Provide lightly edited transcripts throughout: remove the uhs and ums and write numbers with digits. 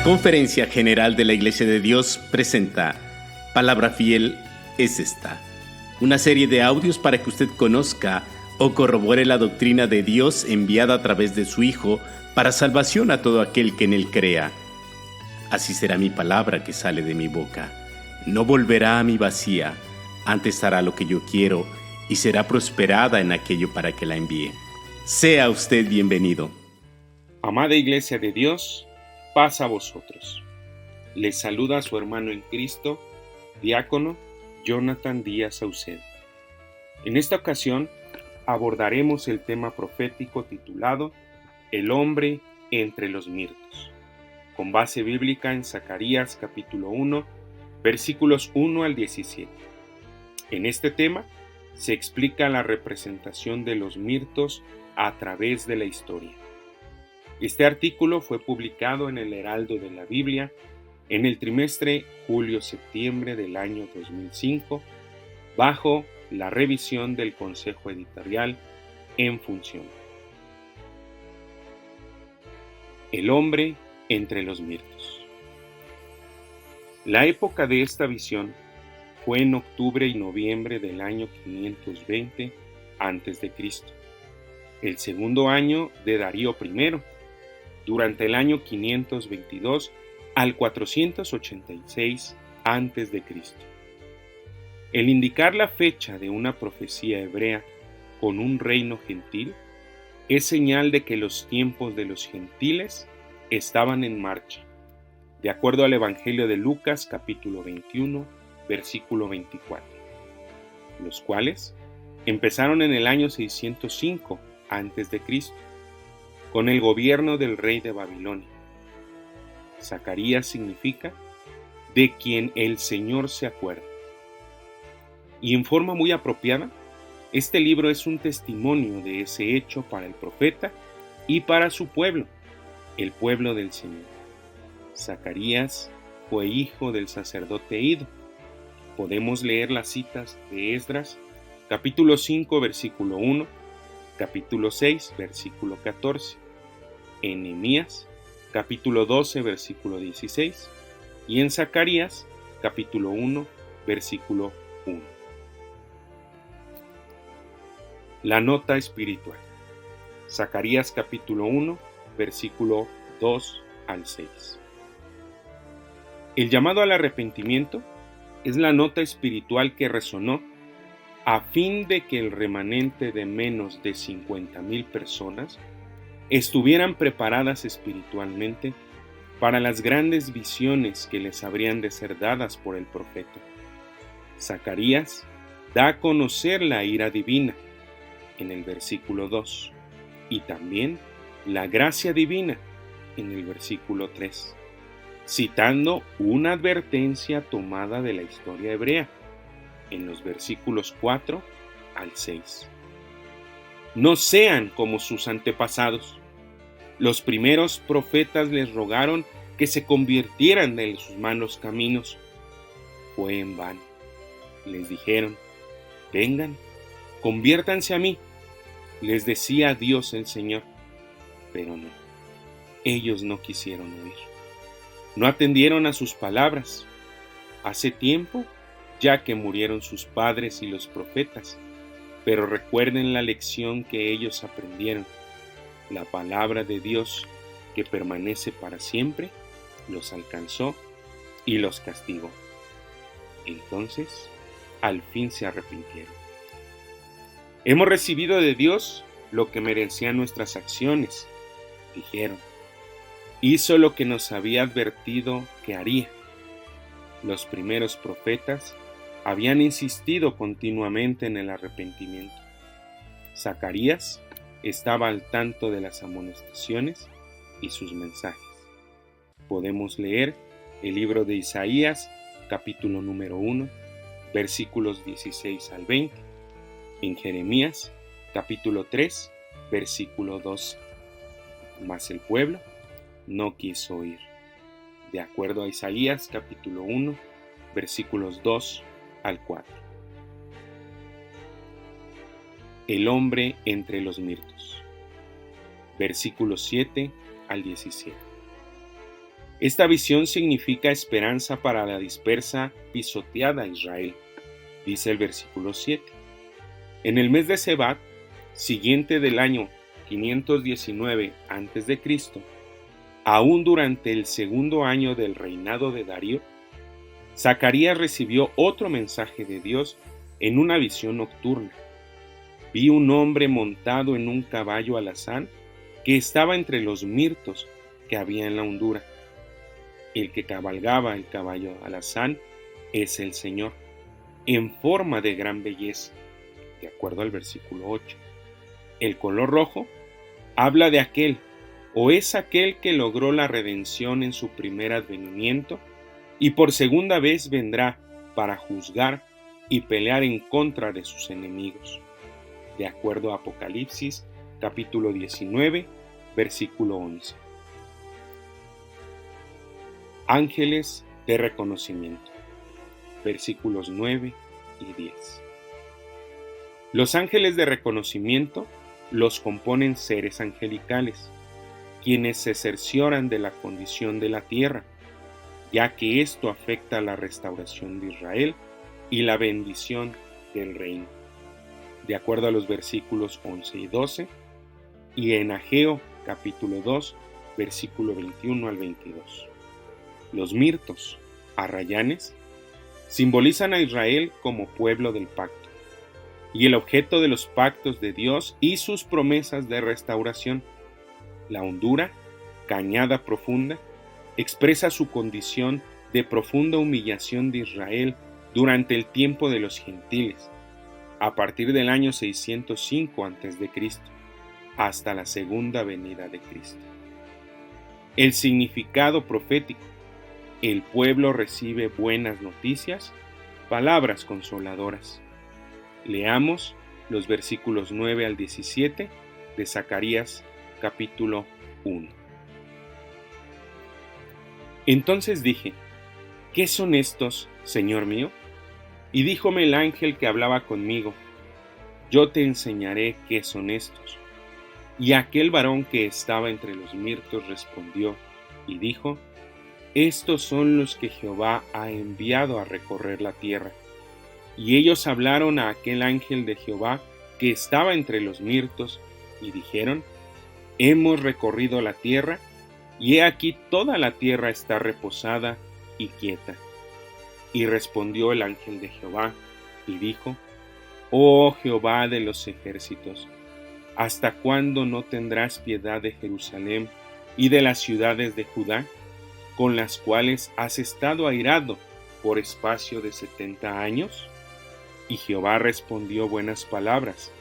Conferencia General de la Iglesia de Dios presenta Palabra Fiel es esta, una serie de audios para que usted conozca o corrobore la doctrina de Dios enviada a través de su Hijo para salvación a todo aquel que en Él crea. Así será mi palabra que sale de mi boca. No volverá a mí vacía, antes hará lo que yo quiero y será prosperada en aquello para que la envíe. Sea usted bienvenido. Amada Iglesia de Dios, paz a vosotros. Les saluda su hermano en Cristo, diácono Jonathan Díaz Saucedo. En esta ocasión abordaremos el tema profético titulado El hombre entre los mirtos, con base bíblica en Zacarías capítulo 1, versículos 1 al 17. En este tema se explica la representación de los mirtos a través de la historia. Este artículo fue publicado en el Heraldo de la Biblia en el trimestre julio-septiembre del año 2005, bajo la revisión del Consejo Editorial en función. El hombre entre los mirtos. La época de esta visión fue en octubre y noviembre del año 520 a.C., el segundo año de Darío I, durante el año 522 al 486 a.C. El indicar la fecha de una profecía hebrea con un reino gentil es señal de que los tiempos de los gentiles estaban en marcha, de acuerdo al Evangelio de Lucas capítulo 21, versículo 24, los cuales empezaron en el año 605 a.C., con el gobierno del rey de Babilonia. Zacarías significa de quien el Señor se acuerda. Y en forma muy apropiada, este libro es un testimonio de ese hecho para el profeta y para su pueblo, el pueblo del Señor. Zacarías fue hijo del sacerdote Iddo. Podemos leer las citas de Esdras, capítulo 5, versículo 1, capítulo 6, versículo 14, en Nehemías, capítulo 12, versículo 16, y en Zacarías, capítulo 1, versículo 1. La nota espiritual. Zacarías, capítulo 1, versículo 2 al 6. El llamado al arrepentimiento es la nota espiritual que resonó a fin de que el remanente de menos de 50,000 personas estuvieran preparadas espiritualmente para las grandes visiones que les habrían de ser dadas por el profeta. Zacarías da a conocer la ira divina en el versículo 2 y también la gracia divina en el versículo 3, citando una advertencia tomada de la historia hebrea en los versículos 4 al 6. No sean como sus antepasados. Los primeros profetas les rogaron que se convirtieran de sus malos caminos. Fue en vano. Les dijeron: vengan, conviértanse a mí, les decía Dios el Señor. Pero no, ellos no quisieron oír. No atendieron a sus palabras. Hace tiempo ya que murieron sus padres y los profetas, pero recuerden la lección que ellos aprendieron. La palabra de Dios, que permanece para siempre, los alcanzó y los castigó. Entonces, al fin se arrepintieron. Hemos recibido de Dios lo que merecían nuestras acciones, dijeron. Hizo lo que nos había advertido que haría. Los primeros profetas habían insistido continuamente en el arrepentimiento. Zacarías estaba al tanto de las amonestaciones y sus mensajes. Podemos leer el libro de Isaías, capítulo número 1, versículos 16 al 20, en Jeremías, capítulo 3, versículo 12. Mas el pueblo no quiso oír. De acuerdo a Isaías, capítulo 1, versículos 2 al 4. El hombre entre los mirtos. Versículos 7 al 17. Esta visión significa esperanza para la dispersa, pisoteada Israel, dice el versículo 7. En el mes de Sebat, siguiente del año 519 a.C., aún durante el segundo año del reinado de Darío, Zacarías recibió otro mensaje de Dios en una visión nocturna. Vi un hombre montado en un caballo alazán que estaba entre los mirtos que había en la hondura. El que cabalgaba el caballo alazán es el Señor, en forma de gran belleza, de acuerdo al versículo 8. El color rojo habla de aquel, o es aquel que logró la redención en su primer advenimiento y por segunda vez vendrá para juzgar y pelear en contra de sus enemigos, de acuerdo a Apocalipsis capítulo 19, versículo 11. Ángeles de reconocimiento, versículos 9 y 10. Los ángeles de reconocimiento los componen seres angelicales, quienes se cercioran de la condición de la tierra, ya que esto afecta a la restauración de Israel y la bendición del reino, de acuerdo a los versículos 11 y 12, y en Ageo capítulo 2, versículo 21 al 22. Los mirtos, arrayanes, simbolizan a Israel como pueblo del pacto, y el objeto de los pactos de Dios y sus promesas de restauración. La hondura, cañada profunda, expresa su condición de profunda humillación de Israel durante el tiempo de los gentiles, a partir del año 605 a.C., hasta la segunda venida de Cristo. El significado profético: el pueblo recibe buenas noticias, palabras consoladoras. Leamos los versículos 9 al 17 de Zacarías capítulo 1. Entonces dije: ¿qué son estos, Señor mío? Y díjome el ángel que hablaba conmigo: yo te enseñaré qué son estos. Y aquel varón que estaba entre los mirtos respondió y dijo: estos son los que Jehová ha enviado a recorrer la tierra. Y ellos hablaron a aquel ángel de Jehová que estaba entre los mirtos y dijeron: hemos recorrido la tierra, y he aquí toda la tierra está reposada y quieta. Y respondió el ángel de Jehová y dijo: oh Jehová de los ejércitos, ¿hasta cuándo no tendrás piedad de Jerusalén y de las ciudades de Judá, con las cuales has estado airado por espacio de 70 años? Y Jehová respondió buenas palabras,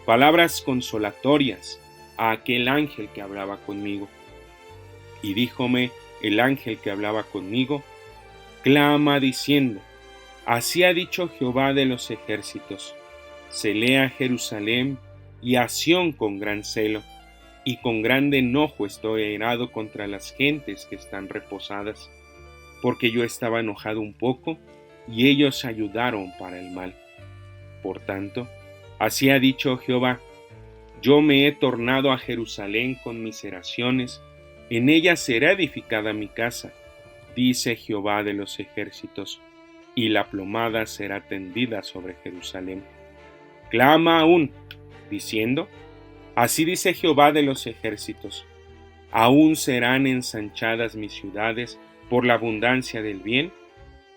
palabras consolatorias, a aquel ángel que hablaba conmigo. Y díjome el ángel que hablaba conmigo: clama diciendo: así ha dicho Jehová de los ejércitos, celé a Jerusalén y a Sión con gran celo, y con grande enojo estoy airado contra las gentes que están reposadas, porque yo estaba enojado un poco, y ellos ayudaron para el mal. Por tanto, así ha dicho Jehová: yo me he tornado a Jerusalén con miseraciones, en ella será edificada mi casa, dice Jehová de los ejércitos, y la plomada será tendida sobre Jerusalén. Clama aún, diciendo: así dice Jehová de los ejércitos, aún serán ensanchadas mis ciudades por la abundancia del bien,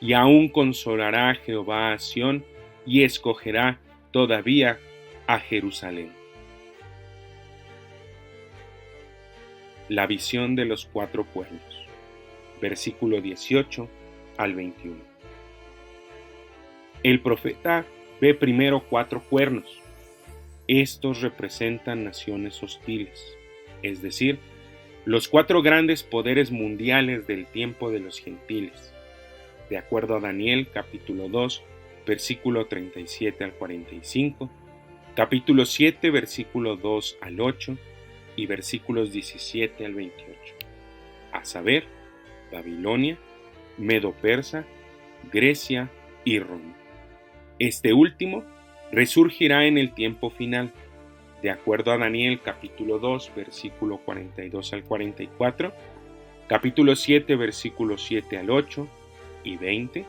y aún consolará Jehová a Sión, y escogerá todavía a Jerusalén. La visión de los 4 cuernos, versículo 18 al 21. El profeta ve primero 4 cuernos. Estos representan naciones hostiles, es decir, los 4 grandes poderes mundiales del tiempo de los gentiles, de acuerdo a Daniel capítulo 2, versículo 37 al 45, capítulo 7, versículo 2 al 8 y versículos 17 al 28, a saber, Babilonia, Medo-Persa, Grecia y Roma. Este último resurgirá en el tiempo final, de acuerdo a Daniel capítulo 2, versículo 42 al 44, capítulo 7, versículos 7 al 8 y 20,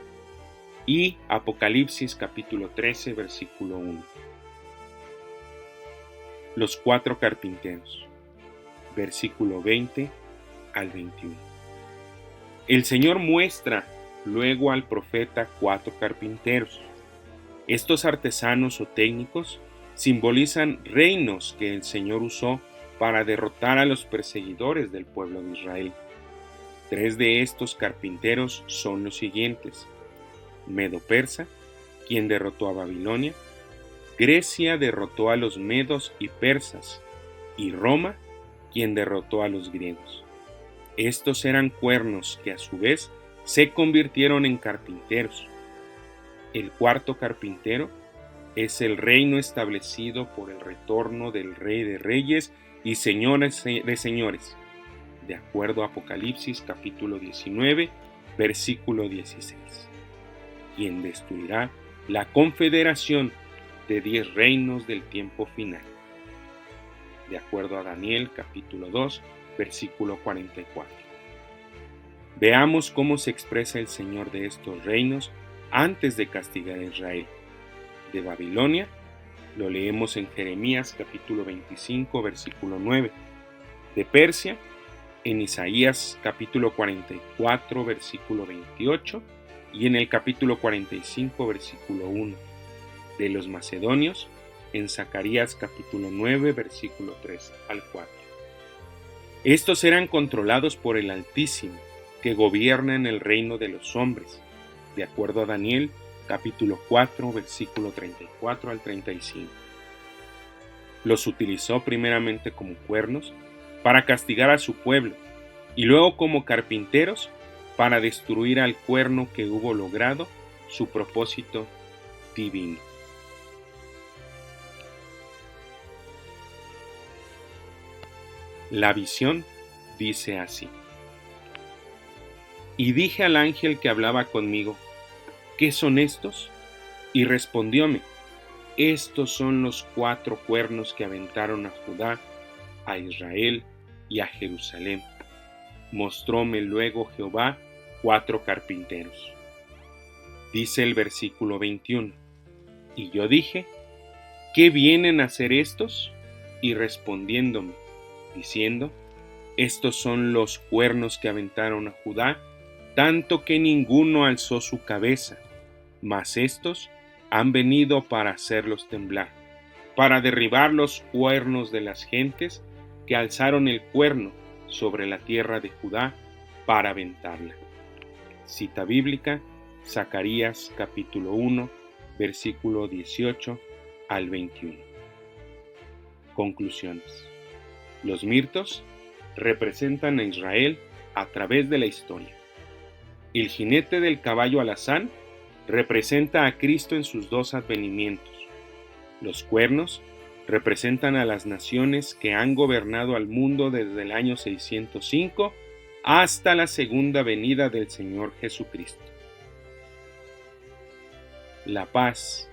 y Apocalipsis capítulo 13, versículo 1. Los 4 carpinteros, versículo 20 al 21. El Señor muestra luego al profeta 4 carpinteros. Estos artesanos o técnicos simbolizan reinos que el Señor usó para derrotar a los perseguidores del pueblo de Israel. 3 de estos carpinteros son los siguientes: Medo-Persa, quien derrotó a Babilonia; Grecia derrotó a los medos y persas; y Roma, quien derrotó a los griegos. Estos eran cuernos que a su vez se convirtieron en carpinteros. El 4 carpintero es el reino establecido por el retorno del Rey de Reyes y Señores de Señores, de acuerdo a Apocalipsis capítulo 19, versículo 16, quien destruirá la confederación de 10 reinos del tiempo final, de acuerdo a Daniel capítulo 2, versículo 44. Veamos cómo se expresa el Señor de estos reinos antes de castigar a Israel. De Babilonia, lo leemos en Jeremías capítulo 25, versículo 9. De Persia, en Isaías capítulo 44, versículo 28, y en el capítulo 45, versículo 1. De los macedonios, en Zacarías capítulo 9, versículo 3 al 4. Estos eran controlados por el Altísimo, que gobierna en el reino de los hombres, de acuerdo a Daniel capítulo 4, versículo 34 al 35. Los utilizó primeramente como cuernos para castigar a su pueblo, y luego como carpinteros para destruir al cuerno que hubo logrado su propósito divino. La visión dice así: y dije al ángel que hablaba conmigo, ¿qué son estos? Y respondióme, estos son los 4 cuernos que aventaron a Judá, a Israel y a Jerusalén. Mostróme luego Jehová 4 carpinteros. Dice el versículo 21, y yo dije, ¿qué vienen a hacer estos? Y respondiéndome, diciendo, estos son los cuernos que aventaron a Judá, tanto que ninguno alzó su cabeza, mas estos han venido para hacerlos temblar, para derribar los cuernos de las gentes que alzaron el cuerno sobre la tierra de Judá para aventarla. Cita bíblica, Zacarías capítulo 1, versículo 18 al 21. Conclusiones. Los mirtos representan a Israel a través de la historia. El jinete del caballo alazán representa a Cristo en sus 2 advenimientos. Los cuernos representan a las naciones que han gobernado al mundo desde el año 605 hasta la segunda venida del Señor Jesucristo. La paz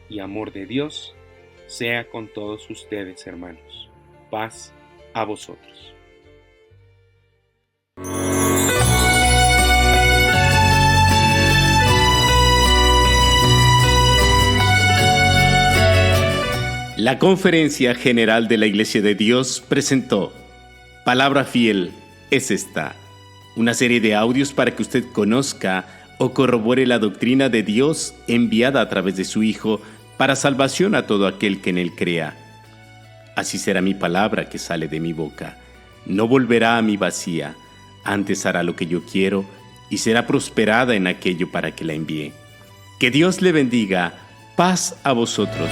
y amor de Dios sea con todos ustedes, hermanos. Paz a vosotros. La Conferencia General de la Iglesia de Dios presentó Palabra Fiel es esta, una serie de audios para que usted conozca o corrobore la doctrina de Dios enviada a través de su Hijo para salvación a todo aquel que en Él crea. Así será mi palabra que sale de mi boca. No volverá a mí vacía, antes hará lo que yo quiero y será prosperada en aquello para que la envíe. Que Dios le bendiga. Paz a vosotros.